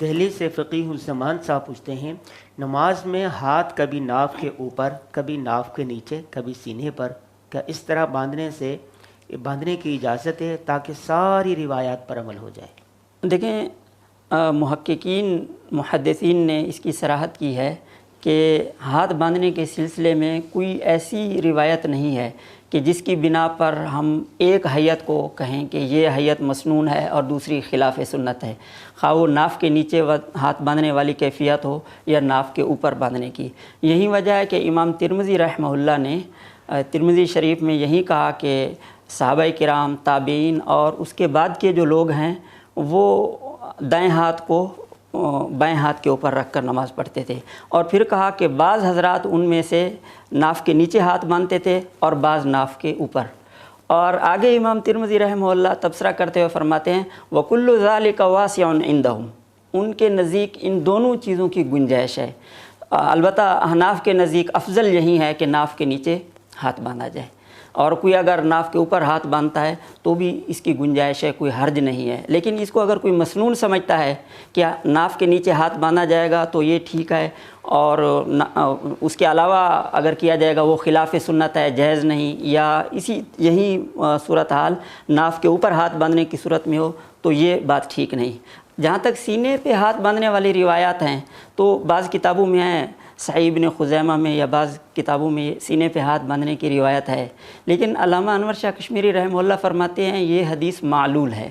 دہلی سے فقیہ الزمان صاحب پوچھتے ہیں، نماز میں ہاتھ کبھی ناف کے اوپر، کبھی ناف کے نیچے، کبھی سینے پر، کیا اس طرح باندھنے کی اجازت ہے تاکہ ساری روایات پر عمل ہو جائے؟ دیکھیں، محققین محدثین نے اس کی صراحت کی ہے کہ ہاتھ باندھنے کے سلسلے میں کوئی ایسی روایت نہیں ہے کہ جس کی بنا پر ہم ایک حیت کو کہیں کہ یہ حیت مسنون ہے اور دوسری خلاف سنت ہے، خواہ وہ ناف کے نیچے ہاتھ باندھنے والی کیفیت ہو یا ناف کے اوپر باندھنے کی۔ یہی وجہ ہے کہ امام ترمذی رحمہ اللہ نے ترمذی شریف میں یہی کہا کہ صحابہ کرام، تابعین اور اس کے بعد کے جو لوگ ہیں وہ دائیں ہاتھ کو بائیں ہاتھ کے اوپر رکھ کر نماز پڑھتے تھے، اور پھر کہا کہ بعض حضرات ان میں سے ناف کے نیچے ہاتھ باندھتے تھے اور بعض ناف کے اوپر۔ اور آگے امام ترمذی رحمہ اللہ تبصرہ کرتے ہوئے فرماتے ہیں وَكُلُّ ذَلِكَ وَاسِعٌ عِندَهُمْ، ان کے نزدیک ان دونوں چیزوں کی گنجائش ہے۔ البتہ احناف کے نزدیک افضل یہی ہے کہ ناف کے نیچے ہاتھ باندھا جائے، اور کوئی اگر ناف کے اوپر ہاتھ باندھتا ہے تو بھی اس کی گنجائش ہے، کوئی حرج نہیں ہے۔ لیکن اس کو اگر کوئی مسنون سمجھتا ہے کہ ناف کے نیچے ہاتھ باندھا جائے گا تو یہ ٹھیک ہے، اور اس کے علاوہ اگر کیا جائے گا وہ خلاف سنت ہے، جائز نہیں، یا یہی صورتحال ناف کے اوپر ہاتھ باندھنے کی صورت میں ہو تو یہ بات ٹھیک نہیں۔ جہاں تک سینے پہ ہاتھ باندھنے والی روایات ہیں تو بعض کتابوں میں ہیں، صحیح ابن خزیمہ میں یا بعض کتابوں میں سینے پہ ہاتھ باندھنے کی روایت ہے، لیکن علامہ انور شاہ کشمیری رحمہ اللہ فرماتے ہیں یہ حدیث معلول ہے،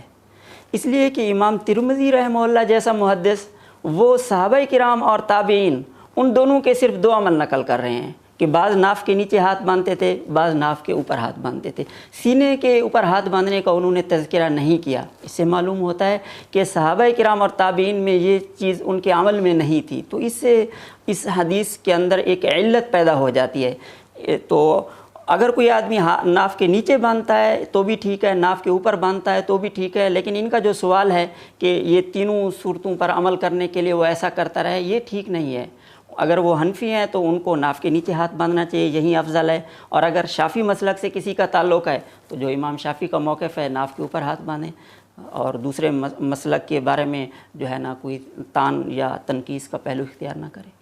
اس لیے کہ امام ترمذی رحمہ اللہ جیسا محدث وہ صحابہ کرام اور تابعین ان دونوں کے صرف دو عمل نقل کر رہے ہیں کہ بعض ناف کے نیچے ہاتھ باندھتے تھے، بعض ناف کے اوپر ہاتھ باندھتے تھے۔ سینے کے اوپر ہاتھ باندھنے کا انہوں نے تذکرہ نہیں کیا۔ اس سے معلوم ہوتا ہے کہ صحابہ کرام اور تابعین میں یہ چیز ان کے عمل میں نہیں تھی، تو اس سے اس حدیث کے اندر ایک علت پیدا ہو جاتی ہے۔ تو اگر کوئی آدمی ناف کے نیچے باندھتا ہے تو بھی ٹھیک ہے، ناف کے اوپر باندھتا ہے تو بھی ٹھیک ہے، لیکن ان کا جو سوال ہے کہ یہ تینوں صورتوں پر عمل کرنے کے لیے وہ ایسا کرتا رہے، یہ ٹھیک نہیں ہے۔ اگر وہ حنفی ہیں تو ان کو ناف کے نیچے ہاتھ باندھنا چاہیے، یہی افضل ہے، اور اگر شافعی مسلک سے کسی کا تعلق ہے تو جو امام شافعی کا موقف ہے ناف کے اوپر ہاتھ باندھیں، اور دوسرے مسلک کے بارے میں جو ہے نا کوئی تان یا تنقیص کا پہلو اختیار نہ کرے۔